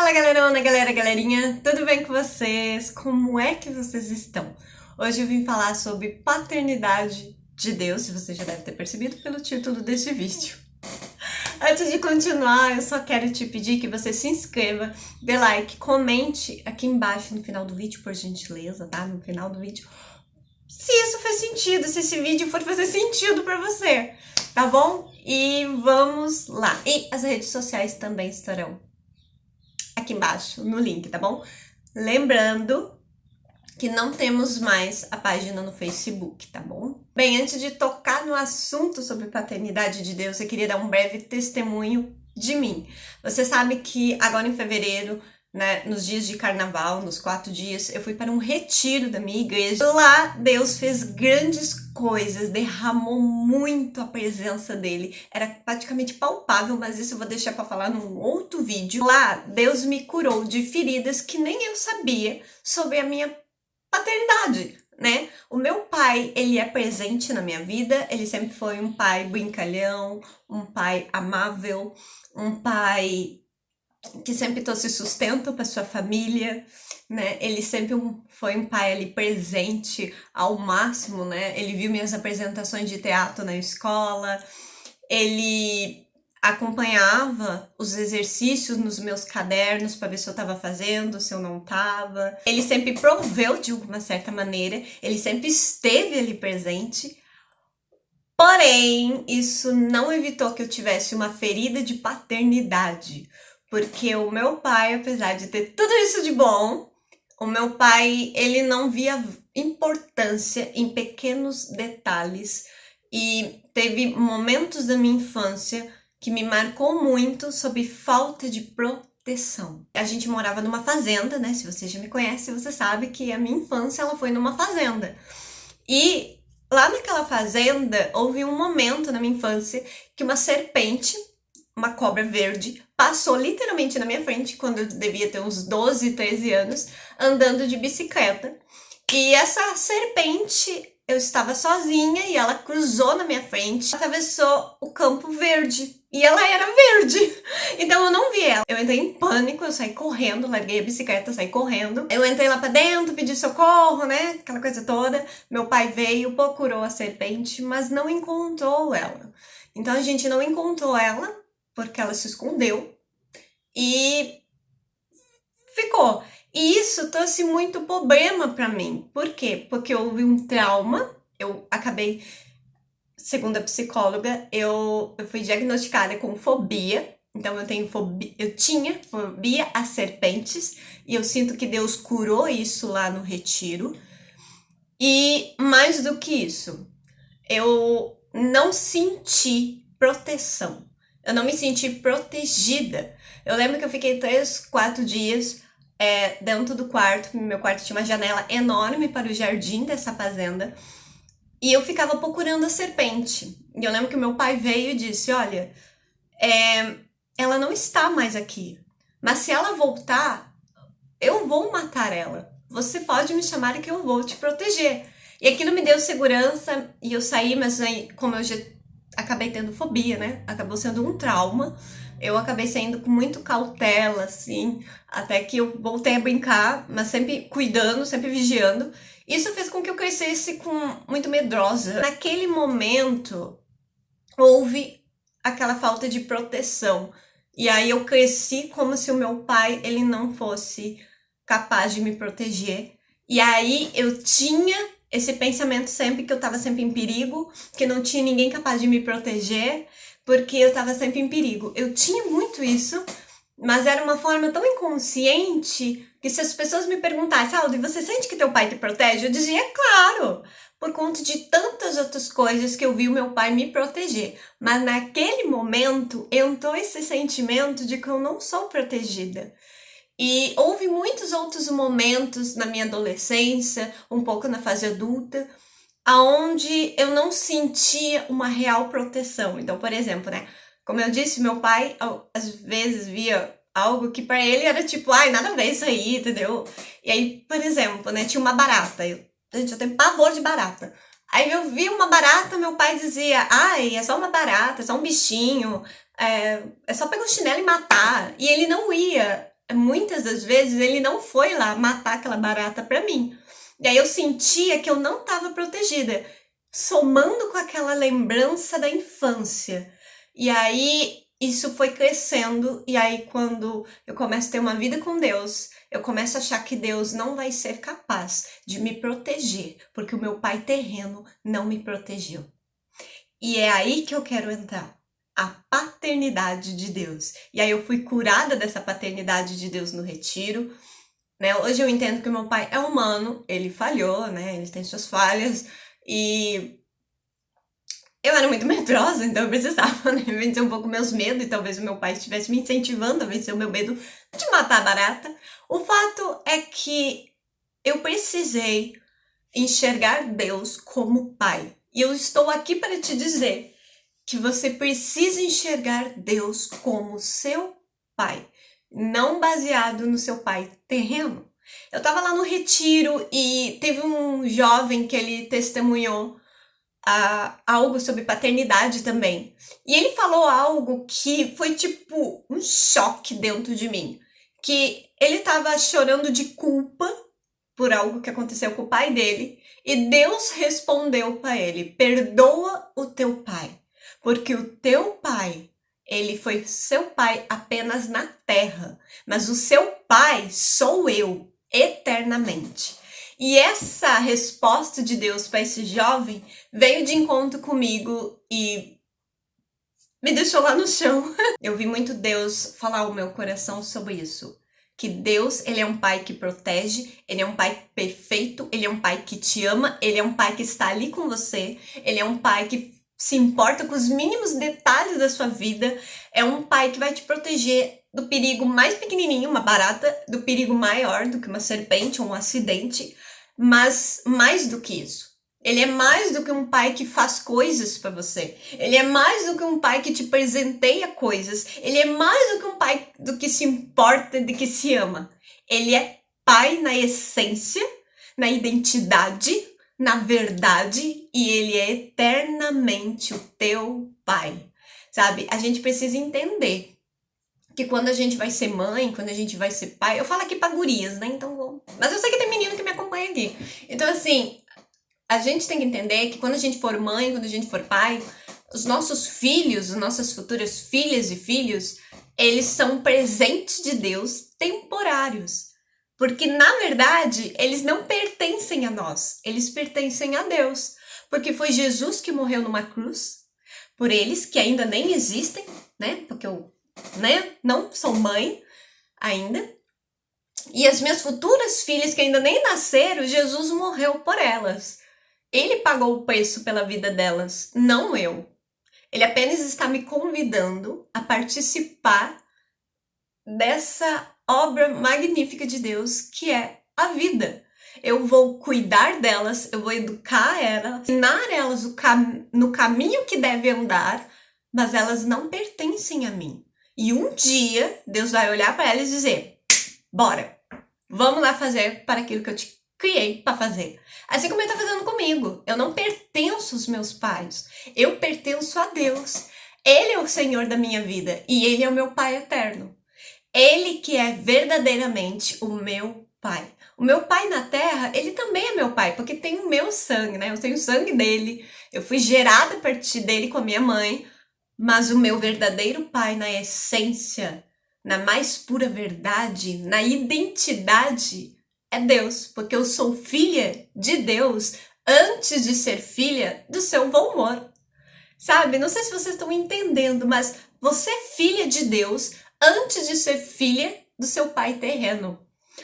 Fala galerona, galerinha, tudo bem com vocês? Como é que vocês estão? Hoje eu vim falar sobre paternidade de Deus, se você já deve ter percebido pelo título deste vídeo. Antes de continuar, eu só quero te pedir que você se inscreva, dê like, comente aqui embaixo no final do vídeo, por gentileza, tá? No final do vídeo, se isso faz sentido, se esse vídeo for fazer sentido pra você, tá bom? E vamos lá. E as redes sociais também estarão aqui embaixo no link, tá bom? Lembrando que não temos mais a página no Facebook, tá bom? Bem, antes de tocar no assunto sobre paternidade de Deus, eu queria dar um breve testemunho de mim. Você sabe que agora em fevereiro, né, nos dias de carnaval, nos 4 dias, eu fui para um retiro da minha igreja. Lá Deus fez grandes coisas, derramou muito a presença dele. Era praticamente palpável, mas isso eu vou deixar para falar num outro vídeo. Lá Deus me curou de feridas que nem eu sabia sobre a minha paternidade, né? O meu pai, ele é presente na minha vida, ele sempre foi um pai brincalhão, um pai amável, um pai que sempre trouxe sustento para sua família, né? Ele sempre foi um pai ali presente ao máximo, né? Ele viu minhas apresentações de teatro na escola, ele acompanhava os exercícios nos meus cadernos para ver se eu estava fazendo, se eu não estava. Ele sempre proveu de alguma certa maneira, ele sempre esteve ali presente. Porém, isso não evitou que eu tivesse uma ferida de paternidade, porque o meu pai, apesar de ter tudo isso de bom, o meu pai, ele não via importância em pequenos detalhes e teve momentos da minha infância que me marcou muito sobre falta de proteção. A gente morava numa fazenda, né? Se você já me conhece, você sabe que a minha infância ela foi numa fazenda. E lá naquela fazenda, houve um momento na minha infância que uma serpente, uma cobra verde, passou literalmente na minha frente quando eu devia ter uns 12, 13 anos, andando de bicicleta. E essa serpente, eu estava sozinha e ela cruzou na minha frente, atravessou o campo verde. E ela era verde. Então eu não vi ela. Eu entrei em pânico, eu saí correndo, larguei a bicicleta, saí correndo. Eu entrei lá pra dentro, pedi socorro, né? Aquela coisa toda. Meu pai veio, procurou a serpente, mas não encontrou ela. Então a gente não encontrou ela, porque ela se escondeu. E ficou. E isso trouxe muito problema pra mim. Por quê? Porque houve um trauma. Eu acabei, segundo a psicóloga, eu fui diagnosticada com fobia. Então eu tinha fobia a serpentes. E eu sinto que Deus curou isso lá no retiro. E mais do que isso, eu não senti proteção. Eu não me senti protegida. Eu lembro que eu fiquei 3, 4 dias dentro do quarto. Meu quarto tinha uma janela enorme para o jardim dessa fazenda. E eu ficava procurando a serpente. E eu lembro que meu pai veio e disse, olha, ela não está mais aqui. Mas se ela voltar, eu vou matar ela. Você pode me chamar que eu vou te proteger. E aquilo me deu segurança e eu saí, mas aí, como eu já acabei tendo fobia, né? Acabou sendo um trauma. Eu acabei saindo com muito cautela, assim, até que eu voltei a brincar, mas sempre cuidando, sempre vigiando. Isso fez com que eu crescesse muito medrosa. Naquele momento, houve aquela falta de proteção. E aí eu cresci como se o meu pai, ele não fosse capaz de me proteger. E aí eu tinha esse pensamento sempre que eu tava sempre em perigo, que não tinha ninguém capaz de me proteger, porque eu tava sempre em perigo. Eu tinha muito isso, mas era uma forma tão inconsciente que se as pessoas me perguntassem, Aldo, você sente que teu pai te protege? Eu dizia, claro, por conta de tantas outras coisas que eu vi o meu pai me proteger. Mas naquele momento entrou esse sentimento de que eu não sou protegida. E houve muitos outros momentos na minha adolescência, um pouco na fase adulta, aonde eu não sentia uma real proteção. Então, por exemplo, né? Como eu disse, meu pai às vezes via algo que pra ele era tipo, ai, nada a ver isso aí, entendeu? E aí, por exemplo, né? Tinha uma barata. Gente, eu tenho pavor de barata. Aí eu vi uma barata, meu pai dizia, ai, é só uma barata, é só um bichinho, é só pegar um chinelo e matar. E ele não ia muitas das vezes ele não foi lá matar aquela barata pra mim. E aí eu sentia que eu não estava protegida, somando com aquela lembrança da infância. E aí isso foi crescendo, e aí quando eu começo a ter uma vida com Deus, eu começo a achar que Deus não vai ser capaz de me proteger, porque o meu pai terreno não me protegeu. E é aí que eu quero entrar. A paternidade de Deus. E aí eu fui curada dessa paternidade de Deus no retiro, né? Hoje eu entendo que o meu pai é humano, ele falhou, né? Ele tem suas falhas, e eu era muito medrosa, então eu precisava, né, vencer um pouco meus medos, e talvez o meu pai estivesse me incentivando a vencer o meu medo de matar a barata. O fato é que eu precisei enxergar Deus como pai. E eu estou aqui para te dizer que você precisa enxergar Deus como seu pai, não baseado no seu pai terreno. Eu estava lá no retiro e teve um jovem que ele testemunhou algo sobre paternidade também. E ele falou algo que foi tipo um choque dentro de mim. Que ele estava chorando de culpa por algo que aconteceu com o pai dele. E Deus respondeu para ele: perdoa o teu pai. Porque o teu pai, ele foi seu pai apenas na terra. Mas o seu pai sou eu, eternamente. E essa resposta de Deus para esse jovem veio de encontro comigo e me deixou lá no chão. Eu vi muito Deus falar ao meu coração sobre isso. Que Deus, ele é um pai que protege, ele é um pai perfeito, ele é um pai que te ama, ele é um pai que está ali com você, ele é um pai que se importa com os mínimos detalhes da sua vida, é um pai que vai te proteger do perigo mais pequenininho, uma barata, do perigo maior do que uma serpente ou um acidente, mas mais do que isso. Ele é mais do que um pai que faz coisas para você. Ele é mais do que um pai que te presenteia coisas. Ele é mais do que um pai do que se importa, de que se ama. Ele é pai na essência, na identidade, na verdade, e ele é eternamente o teu pai. Sabe? A gente precisa entender que quando a gente vai ser mãe, quando a gente vai ser pai, eu falo aqui pra gurias, né? Então, mas eu sei que tem menino que me acompanha aqui. Então, assim, a gente tem que entender que quando a gente for mãe, quando a gente for pai, os nossos filhos, as nossas futuras filhas e filhos, eles são presentes de Deus temporários. Porque, na verdade, eles não pertencem a nós, eles pertencem a Deus. Porque foi Jesus que morreu numa cruz, por eles que ainda nem existem, né? Porque eu, não sou mãe ainda. E as minhas futuras filhas que ainda nem nasceram, Jesus morreu por elas. Ele pagou o preço pela vida delas, não eu. Ele apenas está me convidando a participar dessa obra magnífica de Deus, que é a vida. Eu vou cuidar delas, eu vou educar elas, ensinar elas no caminho que deve andar, mas elas não pertencem a mim. E um dia, Deus vai olhar para elas e dizer: bora, vamos lá fazer para aquilo que eu te criei para fazer. Assim como ele está fazendo comigo. Eu não pertenço aos meus pais. Eu pertenço a Deus. Ele é o Senhor da minha vida e ele é o meu Pai eterno. Ele que é verdadeiramente o meu Pai. O meu Pai na terra, ele também é meu Pai, porque tem o meu sangue, né? Eu tenho o sangue dele. Eu fui gerada a partir dele com a minha mãe. Mas o meu verdadeiro Pai na essência, na mais pura verdade, na identidade, é Deus, porque eu sou filha de Deus antes de ser filha do seu bom humor. Sabe? Não sei se vocês estão entendendo, mas você é filha de Deus antes de ser filha do seu pai terreno.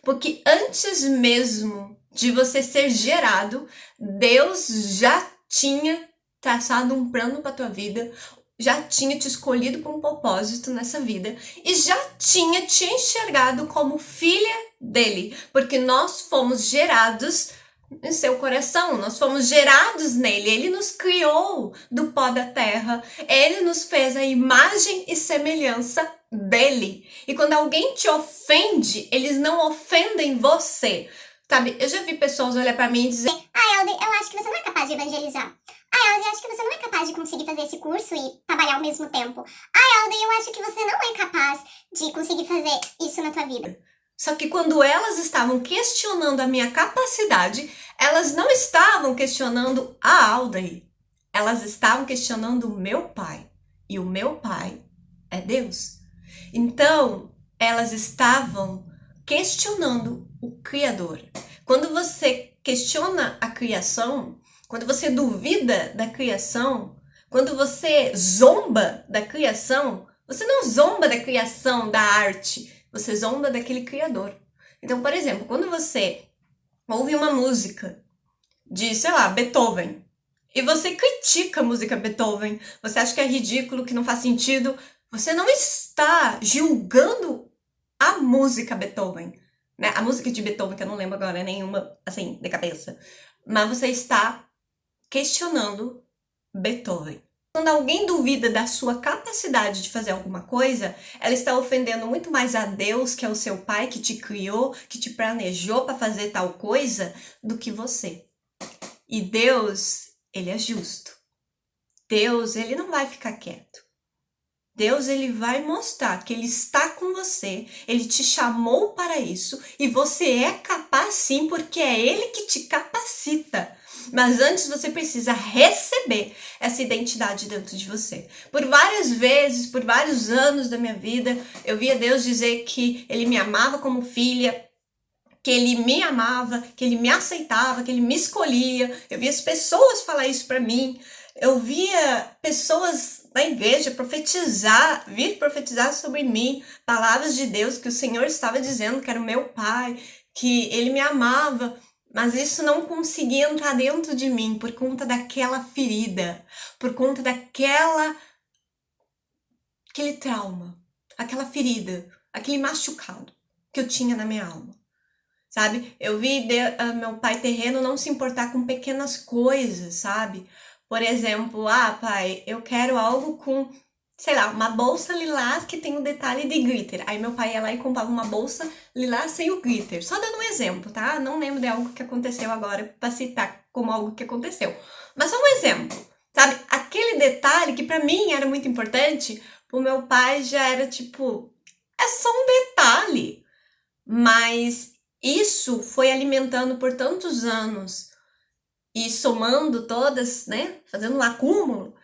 Porque antes mesmo de você ser gerado, Deus já tinha traçado um plano para tua vida, já tinha te escolhido com um propósito nessa vida e já tinha te enxergado como filha dele, porque nós fomos gerados em seu coração, nós fomos gerados nele, ele nos criou do pó da terra, ele nos fez a imagem e semelhança dele. E quando alguém te ofende, eles não ofendem você. Sabe, eu já vi pessoas olhar pra mim e dizer: Elder, eu acho que você não é capaz de evangelizar. Elder, eu acho que você não é capaz de conseguir fazer esse curso e trabalhar ao mesmo tempo. Elder, eu acho que você não é capaz de conseguir fazer isso na tua vida. Só que quando elas estavam questionando a minha capacidade, elas não estavam questionando a Aldair. Elas estavam questionando o meu pai. E o meu pai é Deus. Então, elas estavam questionando o Criador. Quando você questiona a criação, quando você duvida da criação, quando você zomba da criação, você não zomba da criação, da arte, você zomba daquele criador. Então, por exemplo, quando você ouve uma música de, sei lá, Beethoven, e você critica a música Beethoven, você acha que é ridículo, que não faz sentido, você não está julgando a música Beethoven, né? A música de Beethoven, que eu não lembro agora nenhuma, assim, de cabeça. Mas você está questionando Beethoven. Quando alguém duvida da sua capacidade de fazer alguma coisa, ela está ofendendo muito mais a Deus, que é o seu pai, que te criou, que te planejou para fazer tal coisa, do que você. E Deus, ele é justo. Deus, ele não vai ficar quieto. Deus, ele vai mostrar que ele está com você, ele te chamou para isso e você é capaz sim, porque é ele que te capacita. Mas antes você precisa receber essa identidade dentro de você. Por várias vezes, por vários anos da minha vida, eu via Deus dizer que ele me amava como filha, que ele me amava, que ele me aceitava, que ele me escolhia. Eu via as pessoas falar isso para mim. Eu via pessoas na igreja vir profetizar sobre mim, palavras de Deus que o Senhor estava dizendo que era o meu pai, que ele me amava. Mas isso não conseguia entrar dentro de mim por conta daquela ferida, por conta aquele trauma, aquela ferida, aquele machucado que eu tinha na minha alma. Sabe? Eu vi meu pai terreno não se importar com pequenas coisas, sabe? Por exemplo, pai, eu quero algo com, sei lá, uma bolsa lilás que tem um detalhe de glitter. Aí meu pai ia lá e comprava uma bolsa lilás sem o glitter. Só dando um exemplo, tá? Não lembro de algo que aconteceu agora pra citar como algo que aconteceu. Mas só um exemplo, sabe? Aquele detalhe que pra mim era muito importante, pro meu pai já era tipo, é só um detalhe. Mas isso foi alimentando por tantos anos e somando todas, né? Fazendo um acúmulo.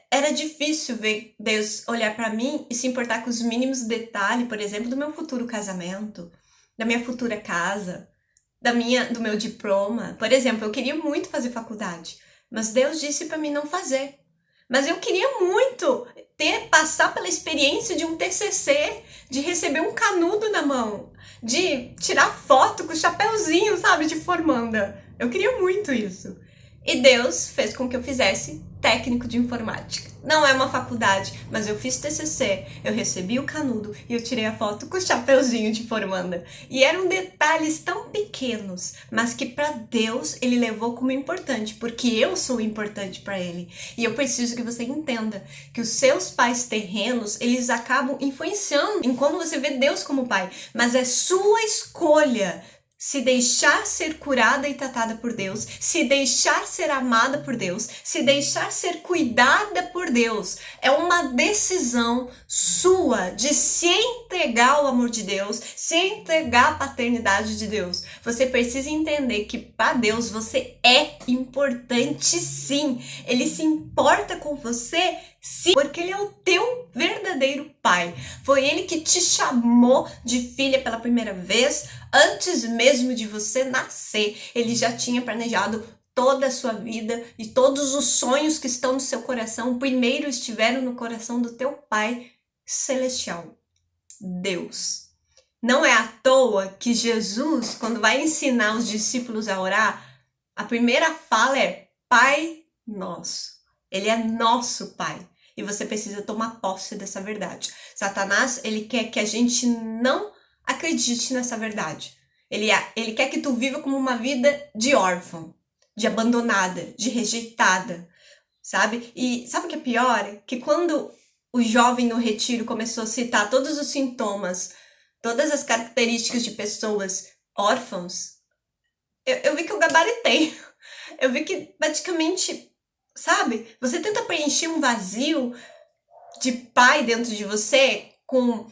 Era difícil ver Deus olhar para mim e se importar com os mínimos detalhes, por exemplo, do meu futuro casamento, da minha futura casa, do meu diploma. Por exemplo, eu queria muito fazer faculdade, mas Deus disse para mim não fazer. Mas eu queria muito passar pela experiência de um TCC, de receber um canudo na mão, de tirar foto com o chapéuzinho, sabe, de formanda. Eu queria muito isso. E Deus fez com que eu fizesse técnico de informática. Não é uma faculdade, mas eu fiz TCC, eu recebi o canudo e eu tirei a foto com o chapeuzinho de formanda. E eram detalhes tão pequenos, mas que para Deus ele levou como importante, porque eu sou importante para ele. E eu preciso que você entenda que os seus pais terrenos, eles acabam influenciando em como você vê Deus como pai, mas é sua escolha se deixar ser curada e tratada por Deus, se deixar ser amada por Deus, se deixar ser cuidada por Deus. É uma decisão sua de se entregar ao amor de Deus, se entregar à paternidade de Deus. Você precisa entender que para Deus você é importante sim. Ele se importa com você sim, porque ele é o teu verdadeiro pai. Foi ele que te chamou de filha pela primeira vez, antes mesmo de você nascer. Ele já tinha planejado toda a sua vida e todos os sonhos que estão no seu coração, primeiro estiveram no coração do teu Pai celestial, Deus. Não é à toa que Jesus, quando vai ensinar os discípulos a orar, a primeira fala é Pai Nosso. Ele é nosso Pai. E você precisa tomar posse dessa verdade. Satanás, ele quer que a gente não acredite nessa verdade. Ele quer que tu viva como uma vida de órfão, de abandonada, de rejeitada, sabe? E sabe o que é pior? Que quando o jovem no retiro começou a citar todos os sintomas, todas as características de pessoas órfãos, eu vi que eu gabaritei. Eu vi que praticamente, sabe? Você tenta preencher um vazio de pai dentro de você com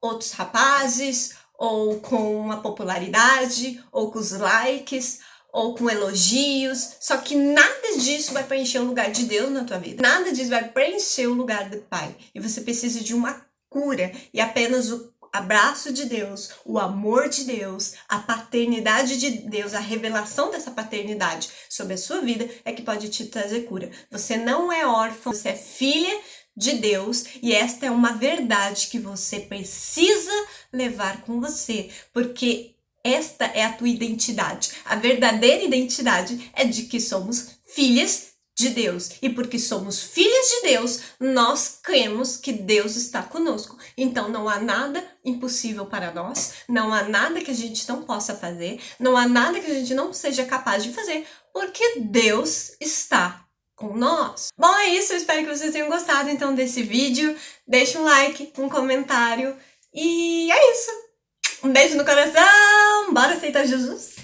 outros rapazes, ou com a popularidade, ou com os likes, ou com elogios. Só que nada disso vai preencher o lugar de Deus na tua vida. Nada disso vai preencher o lugar do pai. E você precisa de uma cura. E apenas o abraço de Deus, o amor de Deus, a paternidade de Deus, a revelação dessa paternidade sobre a sua vida é que pode te trazer cura. Você não é órfã, você é filha de Deus, e esta é uma verdade que você precisa levar com você, porque esta é a tua identidade. A verdadeira identidade é de que somos filhas de Deus. E porque somos filhas de Deus, nós cremos que Deus está conosco. Então não há nada impossível para nós, não há nada que a gente não possa fazer, não há nada que a gente não seja capaz de fazer, porque Deus está com nós. Bom, é isso, eu espero que vocês tenham gostado então desse vídeo. Deixa um like, um comentário e é isso. Um beijo no coração, bora aceitar Jesus!